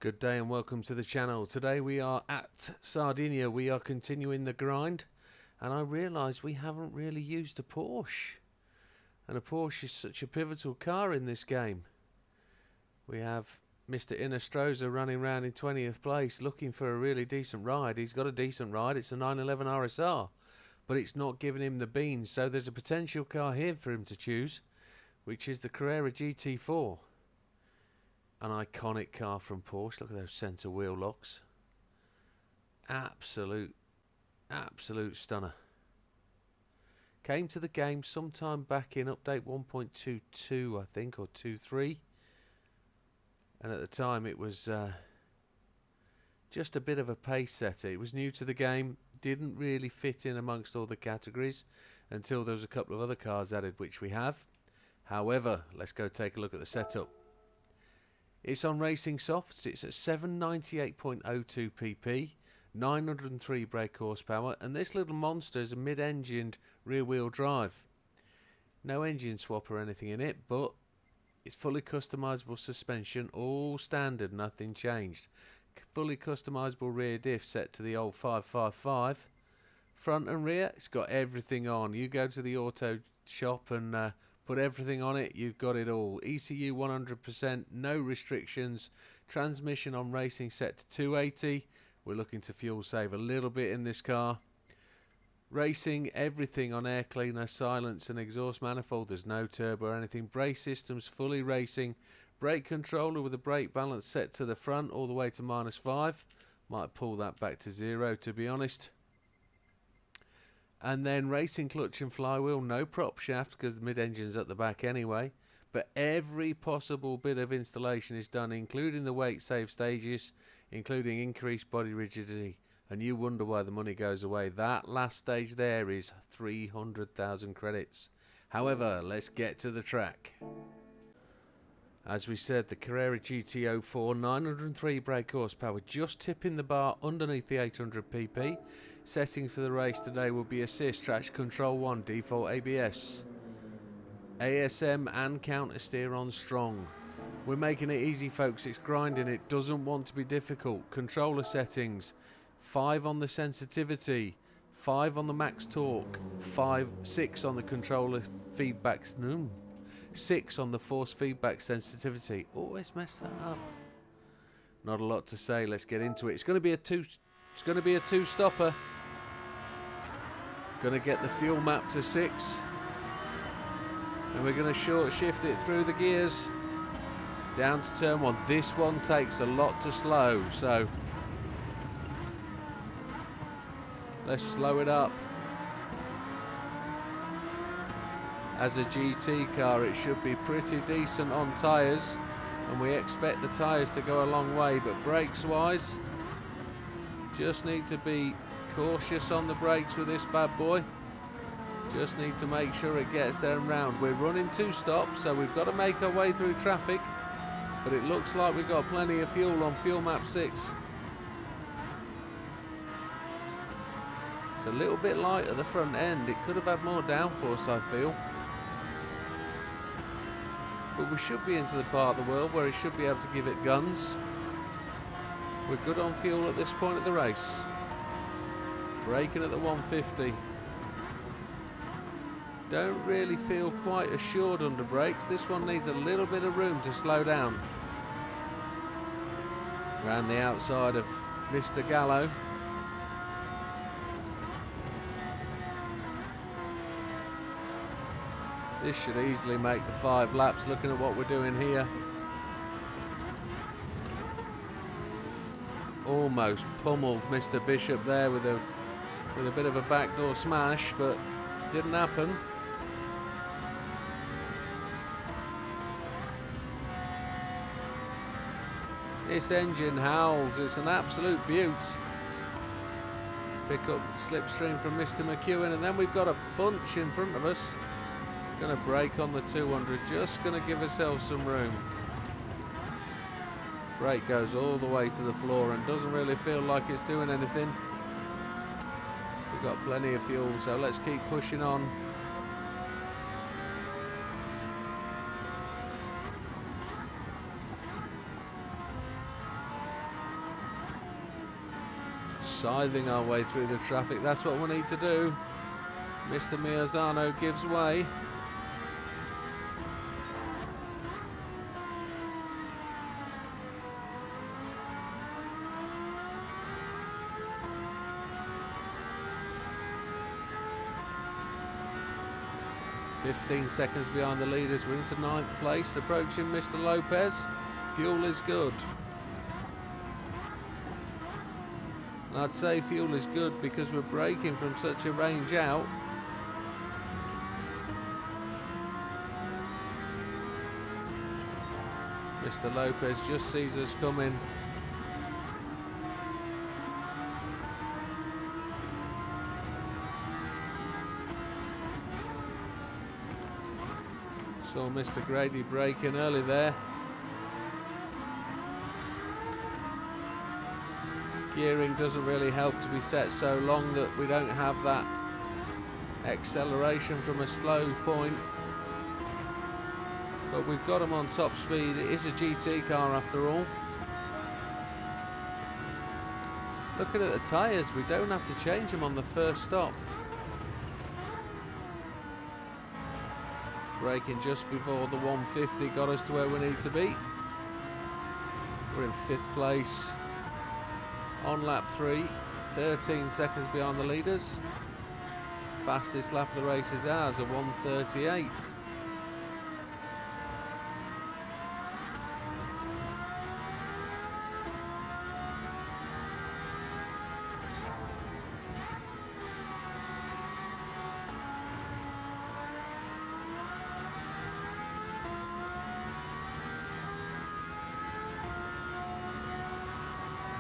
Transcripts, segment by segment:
Good day and welcome to the channel. Today we are at Sardegna. We are continuing the grind, and I realise we haven't really used a Porsche, and a Porsche is such a pivotal car in this game. We have Mr. Inostra running around in 20th place looking for a really decent ride. He's got a decent ride, it's a 911 RSR, but it's not giving him the beans, so there's a potential car here for him to choose, which is the Carrera GT4. An iconic car from Porsche. Look at those centre wheel locks. Absolute stunner. Came to the game sometime back in update 1.22, I think, or 2.3. And at the time it was just a bit of a pace setter. It was new to the game, didn't really fit in amongst all the categories until there was a couple of other cars added, which we have. However, let's go take a look at the setup. It's on Racing Softs, it's at 798.02 pp, 903 brake horsepower, and this little monster is a mid-engined rear-wheel drive. No engine swap or anything in it, but it's fully customizable suspension, all standard, nothing changed. Fully customizable rear diff set to the old 555. Front and rear, it's got everything on. You go to the auto shop and put everything on it, you've got it all. ECU 100%, no restrictions. Transmission on racing set to 280. We're looking to fuel save a little bit in this car. Racing, everything on air cleaner, silence and exhaust manifold. There's no turbo or anything. Brake systems fully racing. Brake controller with a brake balance set to the front all the way to -5. Might pull that back to 0, to be honest. And then racing clutch and flywheel, no prop shaft because the mid-engine's at the back anyway, but every possible bit of installation is done, including the weight save stages, including increased body rigidity, and you wonder why the money goes away. That last stage there is 300,000 credits. However, let's get to the track. As we said, the Carrera GT04, 903 brake horsepower, just tipping the bar underneath the 800 pp. Setting for the race today will be assist, traction control 1, default ABS, ASM and counter steer on strong. We're making it easy, folks, it's grinding, it doesn't want to be difficult. Controller settings, 5 on the sensitivity, 5 on the max torque, 6 on the controller feedbacks, 6 on the force feedback sensitivity. Always mess that up. Not a lot to say, let's get into it. It's going to be a two-stopper. Going to get the fuel map to 6, and we're going to short shift it through the gears down to turn 1. This one takes a lot to slow, so let's slow it up. As a GT car, it should be pretty decent on tyres, and we expect the tyres to go a long way, but brakes wise, just need to be cautious on the brakes with this bad boy. Just need to make sure it gets there and round. We're running 2 stops, so we've got to make our way through traffic, but it looks like we've got plenty of fuel on fuel map 6. It's a little bit light at the front end. It could have had more downforce, I feel, but we should be into the part of the world where it should be able to give it guns. We're good on fuel at this point of the race. Braking at the 150. Don't really feel quite assured under brakes. This one needs a little bit of room to slow down. Around the outside of Mr. Gallo. This should easily make the 5 laps, looking at what we're doing here. Almost pummeled Mr. Bishop there with a bit of a backdoor smash, but didn't happen. This engine howls, it's an absolute beaut. Pick up slipstream from Mr. McEwen, and then we've got a bunch in front of us. Going to brake on the 200, just going to give ourselves some room. Brake goes all the way to the floor and doesn't really feel like it's doing anything. We've got plenty of fuel, so let's keep pushing on. scything our way through the traffic. That's what we need to do. Mr. Miozano gives way. "15 seconds behind the leaders. We're into 9th place, approaching Mr. Lopez. Fuel is good." And I'd say fuel is good because we're braking from such a range out. Mr. Lopez just sees us coming. Saw Mr. Grady braking early there. Gearing doesn't really help to be set so long that we don't have that acceleration from a slow point. But we've got them on top speed. It is a GT car after all. Looking at the tyres, we don't have to change them on the first stop. Braking just before the 150 got us to where we need to be. We're in 5th place on lap 3, 13 seconds behind the leaders. Fastest lap of the race is ours, a 1:38.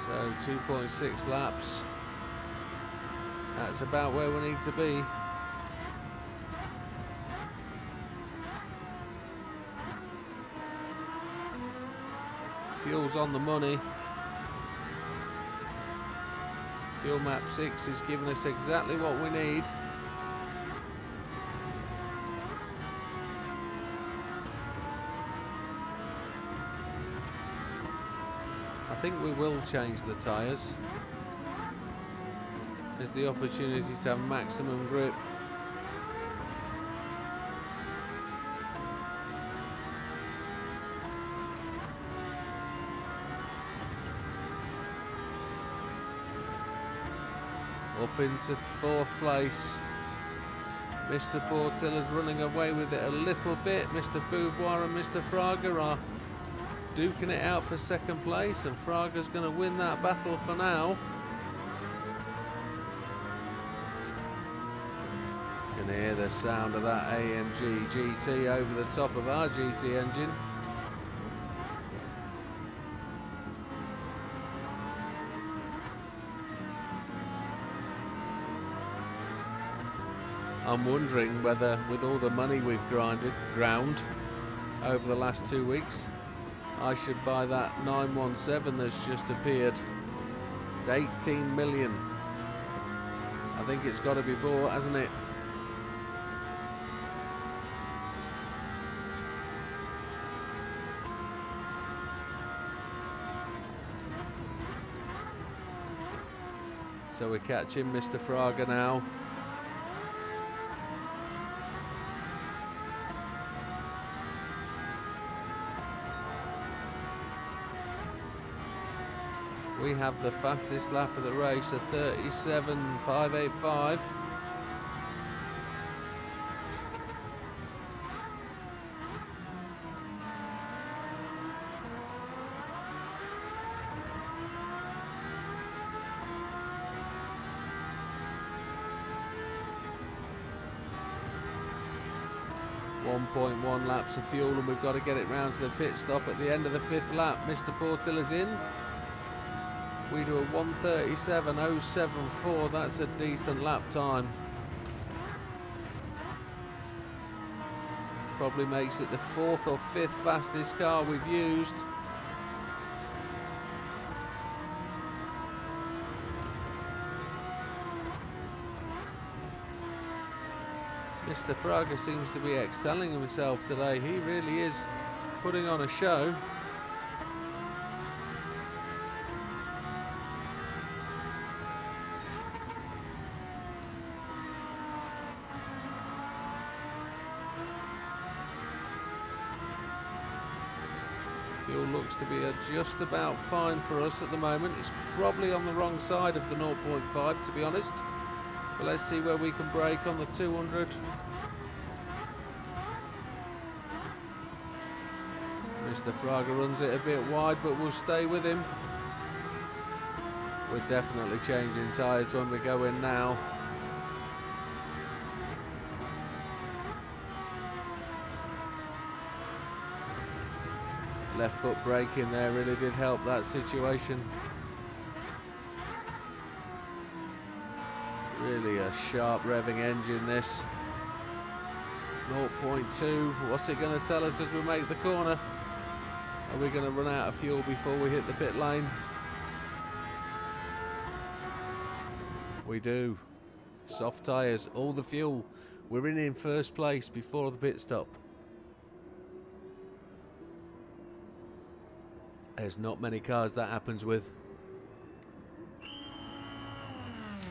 So 2.6 laps. That's about where we need to be. Fuel's on the money. Fuel map 6 is giving us exactly what we need. I think we will change the tyres. There's the opportunity to have maximum grip. Up into 4th place. Mr. Portilla's running away with it a little bit. Mr. Beauvoir and Mr. Fraga are duking it out for 2nd place, and Fraga's going to win that battle for now. You can hear the sound of that AMG GT over the top of our GT engine. I'm wondering whether, with all the money we've ground over the last 2 weeks, I should buy that 917 that's just appeared. It's 18 million. I think it's got to be bought, hasn't it? So we're catching Mr. Fraga now. We have the fastest lap of the race, a 37.585. .1 laps of fuel, and we've got to get it round to the pit stop at the end of the 5th lap. Mr. Portilla's in. We do a 1:37.074. That's a decent lap time. Probably makes it the 4th or 5th fastest car we've used. Mr. Fraga seems to be excelling himself today. He really is putting on a show. Fuel looks to be just about fine for us at the moment. It's probably on the wrong side of the 0.5 to be honest. But let's see where we can brake on the 200. Mr. Fraga runs it a bit wide, but we'll stay with him. We're definitely changing tyres when we go in now. Left foot braking there really did help that situation. Really a sharp revving engine this. 0.2, what's it going to tell us as we make the corner? Are we going to run out of fuel before we hit the pit lane? We do. Soft tyres, all the fuel. We're in first place before the pit stop. There's not many cars that happens with.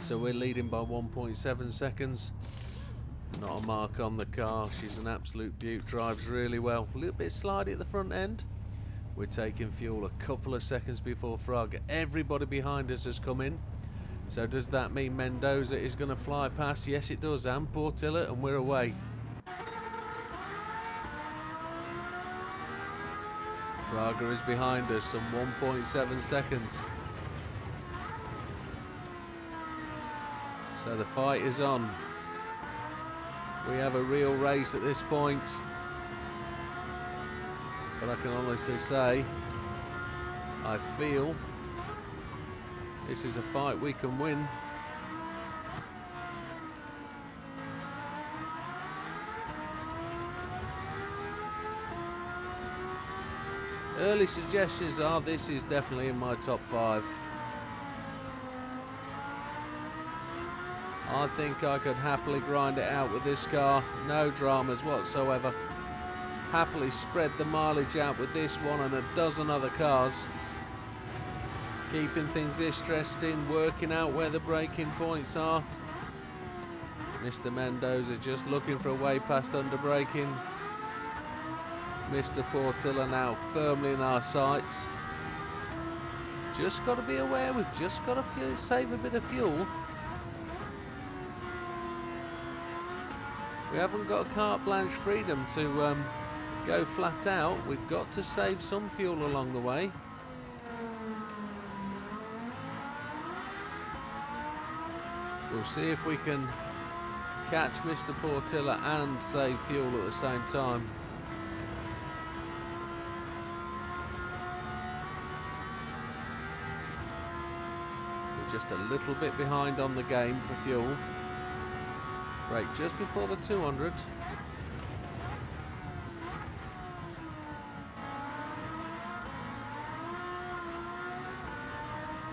So we're leading by 1.7 seconds. Not a mark on the car. She's an absolute beaut. Drives really well. A little bit slidey at the front end. We're taking fuel a couple of seconds before Fraga. Everybody behind us has come in. So does that mean Mendoza is going to fly past? Yes it does. And Portilla, and we're away. Fraga is behind us, some 1.7 seconds. So the fight is on. We have a real race at this point. But I can honestly say, I feel this is a fight we can win. Early suggestions are this is definitely in my top 5. I think I could happily grind it out with this car, no dramas whatsoever. Happily spread the mileage out with this one and a dozen other cars. Keeping things interesting, working out where the braking points are. Mr. Mendoza just looking for a way past under braking. Mr. Portilla now firmly in our sights. Just got to be aware, we've just got to save a bit of fuel. We haven't got carte blanche freedom to go flat out. We've got to save some fuel along the way. We'll see if we can catch Mr. Portilla and save fuel at the same time. We're just a little bit behind on the game for fuel. Right, just before the 200.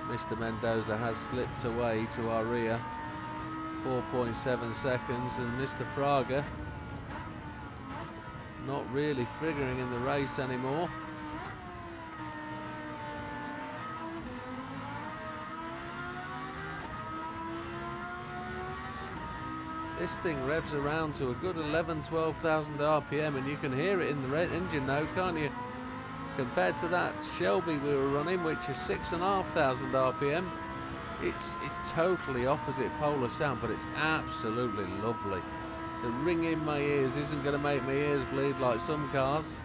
Mr. Mendoza has slipped away to our rear. 4.7 seconds, and Mr. Fraga not really figuring in the race anymore. This thing revs around to a good 12,000 RPM, and you can hear it in the engine now, can't you? Compared to that Shelby we were running, which is 6,500 RPM, it's totally opposite polar sound, but it's absolutely lovely. The ring in my ears isn't going to make my ears bleed like some cars.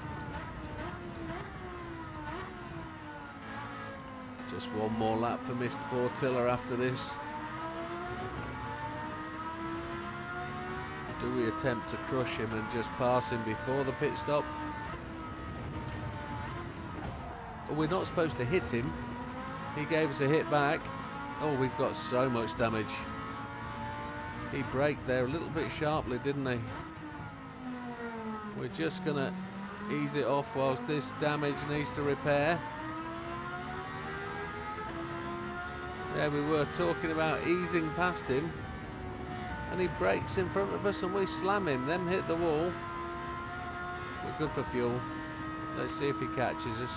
Just one more lap for Mr. Portilla after this. Do we attempt to crush him and just pass him before the pit stop? Well, we're not supposed to hit him. He gave us a hit back. Oh, we've got so much damage. He braked there a little bit sharply, didn't he? We're just going to ease it off whilst this damage needs to repair. There we were talking about easing past him. And he brakes in front of us and we slam him, then hit the wall. We're good for fuel. Let's see if he catches us.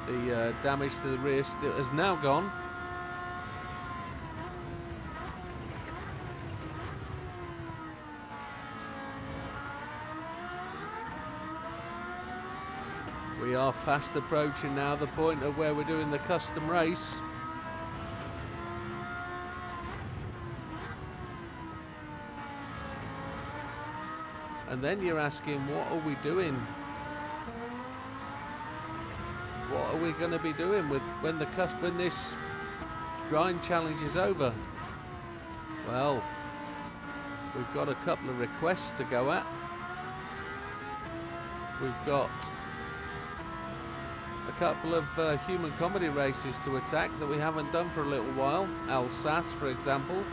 The damage to the rear still has now gone. We are fast approaching now the point of where we're doing the custom race. And then you're asking, what are we doing? What are we going to be doing with when this grind challenge is over? Well, we've got a couple of requests to go at. We've got a couple of human comedy races to attack that we haven't done for a little while. Alsace, for example.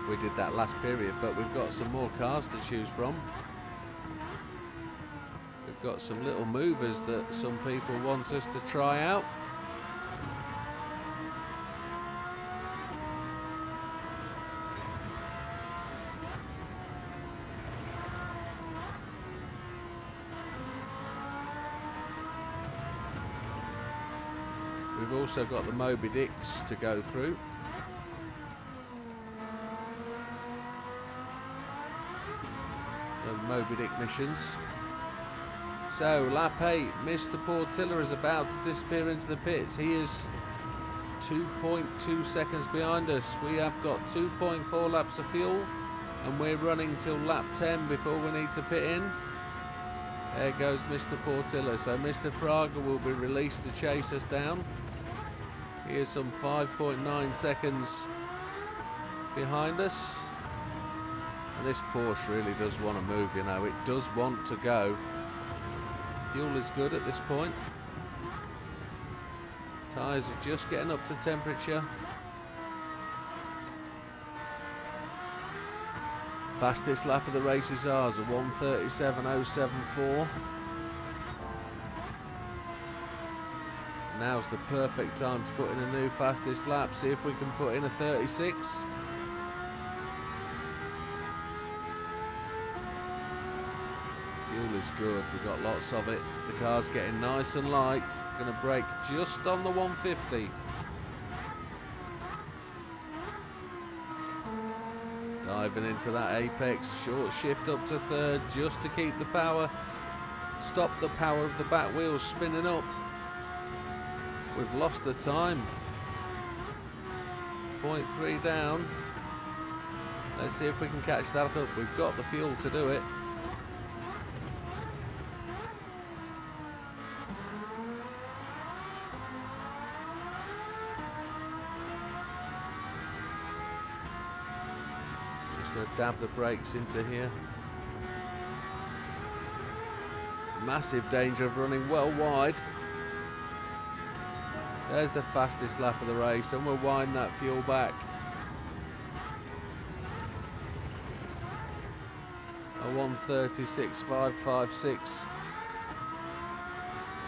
We did that last period, but we've got some more cars to choose from. We've got some little movers that some people want us to try out. We've also got the Moby Dicks to go through. The Moby Dick missions. So, lap 8, Mr. Portilla is about to disappear into the pits. He is 2.2 seconds behind us. We have got 2.4 laps of fuel, and we're running till lap 10 before we need to pit in. There goes Mr. Portilla. So Mr. Fraga will be released to chase us down. He is some 5.9 seconds behind us. And this Porsche really does want to move, you know. It does want to go. Fuel is good at this point. Tyres are just getting up to temperature. Fastest lap of the race is ours, a 1:37.074. Now's the perfect time to put in a new fastest lap. See if we can put in a 36. Fuel is good, we've got lots of it. The car's getting nice and light. Going to brake just on the 150. Diving into that apex, short shift up to third just to keep the power. Stop the power of the back wheels spinning up. We've lost the time. 0.3 down. Let's see if we can catch that up. We've got the fuel to do it. Just going to dab the brakes into here. Massive danger of running well wide. There's the fastest lap of the race, and we'll wind that fuel back. A 1:36.556.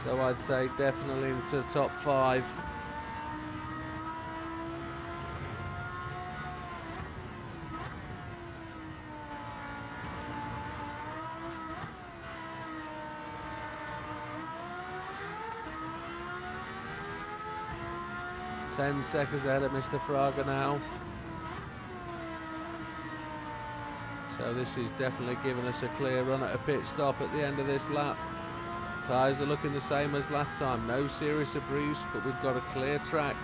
So I'd say definitely into the top 5. Ten seconds ahead of Mr. Fraga now. So this is definitely giving us a clear run at a pit stop at the end of this lap. Tyres are looking the same as last time. No serious abuse, but we've got a clear track.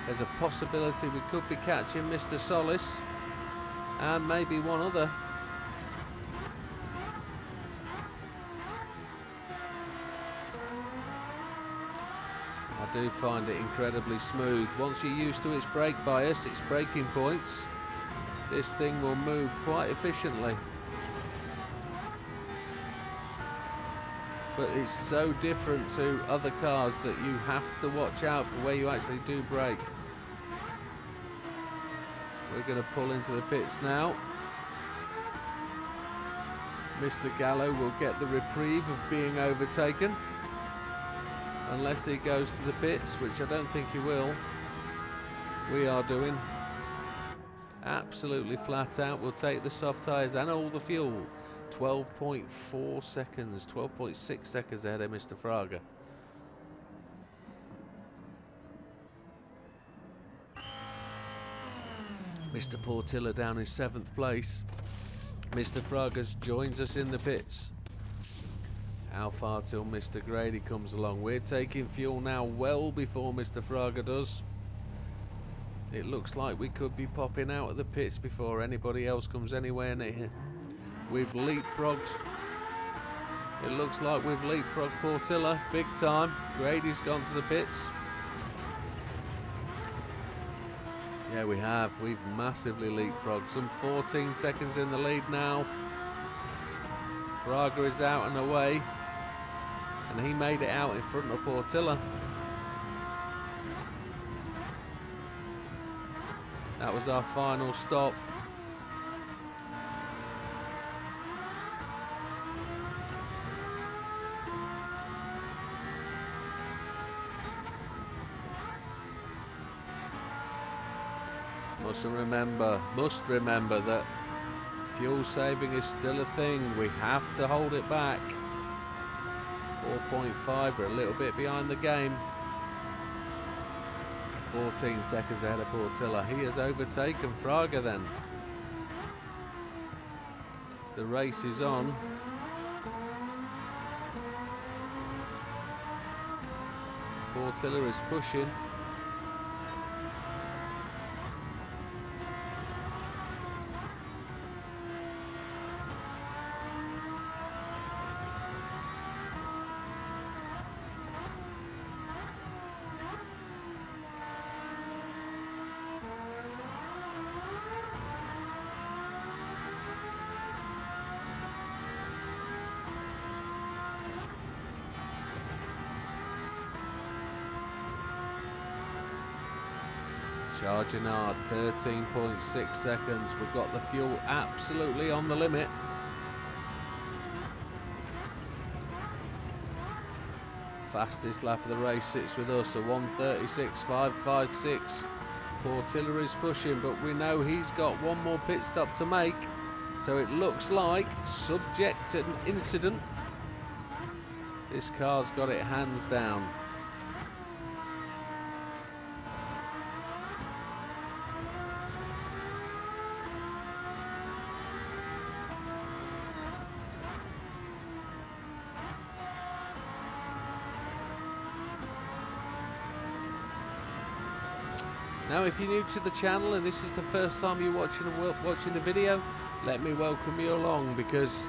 There's a possibility we could be catching Mr. Solis and maybe one other. I do find it incredibly smooth. Once you're used to its brake bias, its braking points, this thing will move quite efficiently. But it's so different to other cars that you have to watch out for where you actually do brake. We're going to pull into the pits now. Mr. Gallo will get the reprieve of being overtaken. Unless he goes to the pits, which I don't think he will. We are doing absolutely flat out. We'll take the soft tyres and all the fuel. 12.4 seconds, 12.6 seconds ahead of Mr. Fraga. Mr. Portilla down in 7th place. Mr. Fraga joins us in the pits. How far till Mr. Grady comes along? We're taking fuel now well before Mr. Fraga does. It looks like we could be popping out of the pits before anybody else comes anywhere near. We've leapfrogged. It looks like we've leapfrogged Portilla big time. Grady's gone to the pits. Yeah, we have. We've massively leapfrogged. Some 14 seconds in the lead now. Fraga is out and away. And he made it out in front of Portilla. That was our final stop. Must remember that fuel saving is still a thing. We have to hold it back. 4.5, we're a little bit behind the game. 14 seconds ahead of Portilla. He has overtaken Fraga then. The race is on. Portilla is pushing. Charging hard, 13.6 seconds. We've got the fuel absolutely on the limit. Fastest lap of the race sits with us, a 1:36.556. Portilla is pushing, but we know he's got one more pit stop to make. So it looks like, subject to an incident, this car's got it hands down. Now, if you're new to the channel and this is the first time you're watching the video, let me welcome you along, because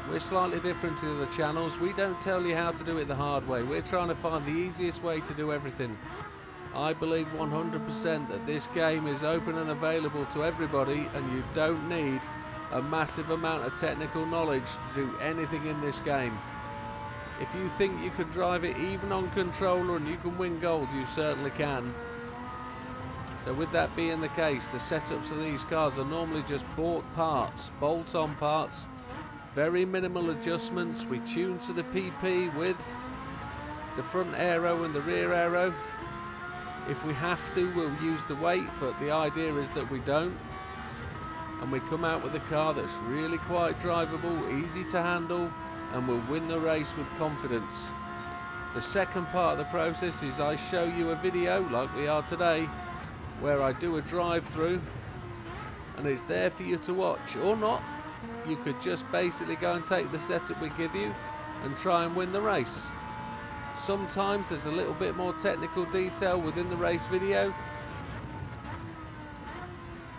we're slightly different to the other channels. We don't tell you how to do it the hard way. We're trying to find the easiest way to do everything. I believe 100% that this game is open and available to everybody, and you don't need a massive amount of technical knowledge to do anything in this game. If you think you can drive it even on controller and you can win gold, you certainly can. So with that being the case, the setups of these cars are normally just bought parts, bolt-on parts, very minimal adjustments. We tune to the PP with the front aero and the rear aero. If we have to, we'll use the weight, but the idea is that we don't. And we come out with a car that's really quite drivable, easy to handle, and will win the race with confidence. The second part of the process is I show you a video, like we are today, where I do a drive-through, and it's there for you to watch, or not. You could just basically go and take the setup we give you and try and win the race. Sometimes there's a little bit more technical detail within the race video,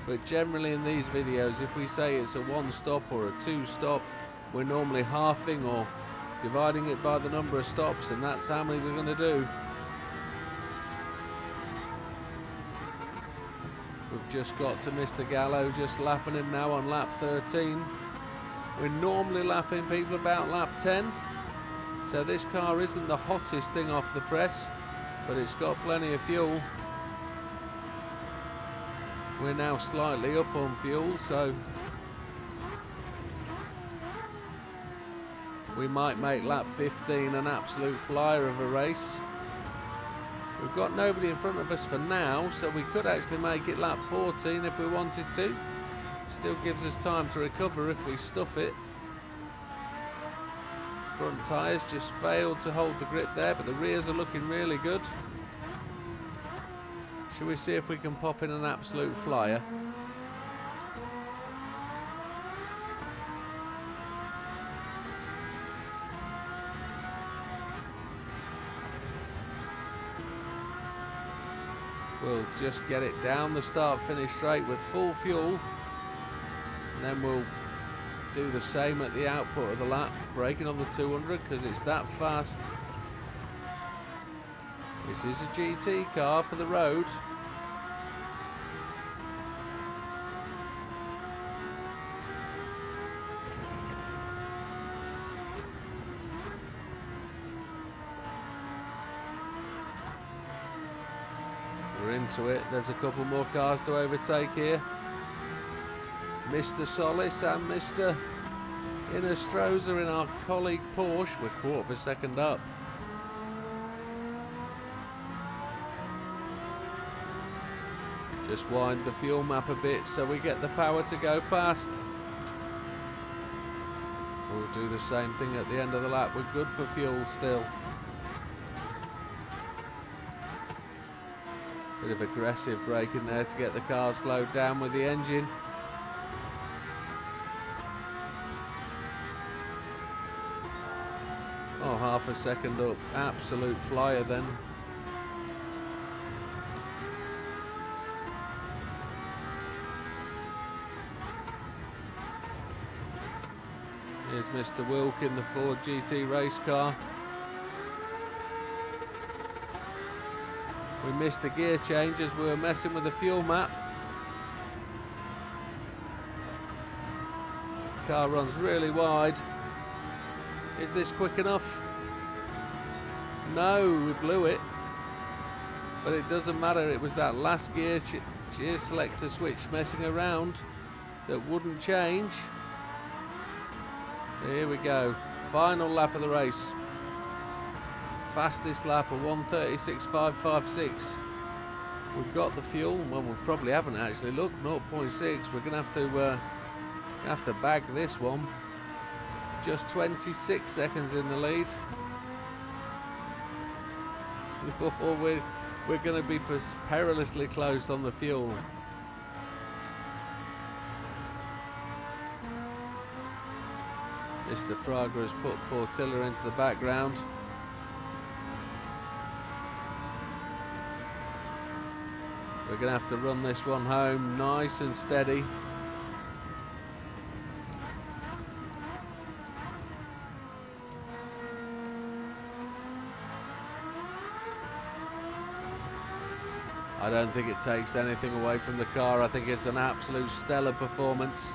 but generally in these videos, if we say it's a 1-stop or a 2-stop, we're normally halving or dividing it by the number of stops, and that's how many we're going to do. We've just got to Mr. Gallo, just lapping him now on lap 13. We're normally lapping people about lap 10. So this car isn't the hottest thing off the press, but it's got plenty of fuel. We're now slightly up on fuel, so we might make lap 15 an absolute flyer of a race. We've got nobody in front of us for now, so we could actually make it lap 14 if we wanted to. Still gives us time to recover if we stuff it. Front tyres just failed to hold the grip there, but the rears are looking really good. Shall we see if we can pop in an absolute flyer? We'll just get it down the start-finish straight with full fuel, and then we'll do the same at the output of the lap, braking on the 200 because it's that fast. This is a GT car for the road. We're into it. There's a couple more cars to overtake here. Mr. Solis and Mr. Inostra in our colleague Porsche. We're quarter of a second up. Just wind the fuel map a bit so we get the power to go past. We'll do the same thing at the end of the lap. We're good for fuel still. Bit of aggressive braking there to get the car slowed down with the engine. Oh, half a second up. Absolute flyer then. Here's Mr. Wilk in the Ford GT race car. We missed a gear change as we were messing with the fuel map. Car runs really wide. Is this quick enough? No, we blew it. But it doesn't matter, it was that last gear selector switch messing around that wouldn't change. Here we go, final lap of the race. Fastest lap of 1:36.556. We've got the fuel. Well, we probably haven't actually. Look, 0.6. We're gonna have to bag this one. Just 26 seconds in the lead. We're going to be perilously close on the fuel. Mr. Fraga has put Portilla into the background. We're going to have to run this one home nice and steady. I don't think it takes anything away from the car. I think it's an absolute stellar performance.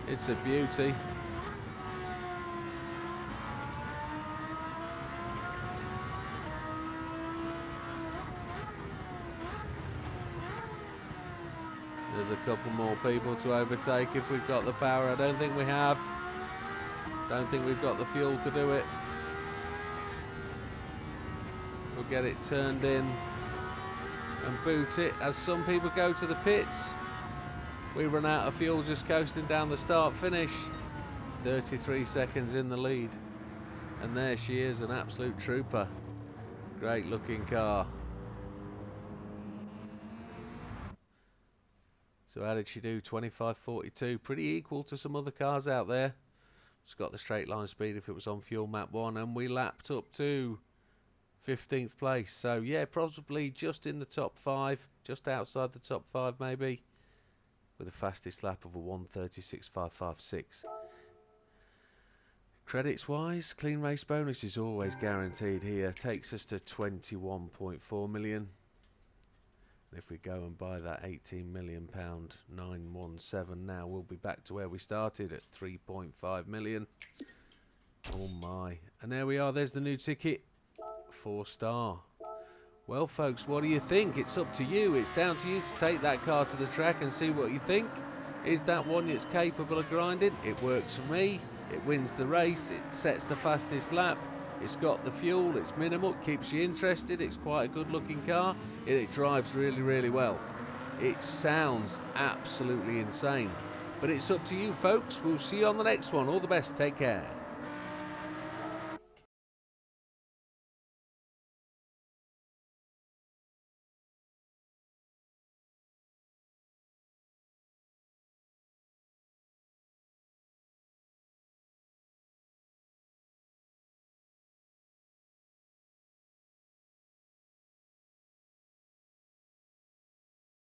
It's a beauty. There's a couple more people to overtake if we've got the power. I don't think we have. Don't think we've got the fuel to do it. We'll get it turned in and boot it as some people go to the pits. We run out of fuel just coasting down the start finish. 33 seconds in the lead, and there she is, an absolute trooper. Great looking car. So how did she do? 25.42, pretty equal to some other cars out there. It's got the straight line speed if it was on fuel map 1, and we lapped up to 15th place. So yeah, probably just in the top 5, just outside the top 5 maybe, with the fastest lap of a 1:36.556. Credits wise, clean race bonus is always guaranteed here. Takes us to 21.4 million. And if we go and buy that £18 million 917 now, we'll be back to where we started at 3.5 million. Oh my. And there we are, there's the new ticket. 4-star. Well folks, what do you think? It's up to you. It's down to you to take that car to the track and see what you think. Is that one that's capable of grinding? It works for me. It wins the race. It sets the fastest lap. It's got the fuel. It's minimal. It keeps you interested. It's quite a good looking car. It drives really, really well. It sounds absolutely insane. But it's up to you folks. We'll see you on the next one. All the best. Take care.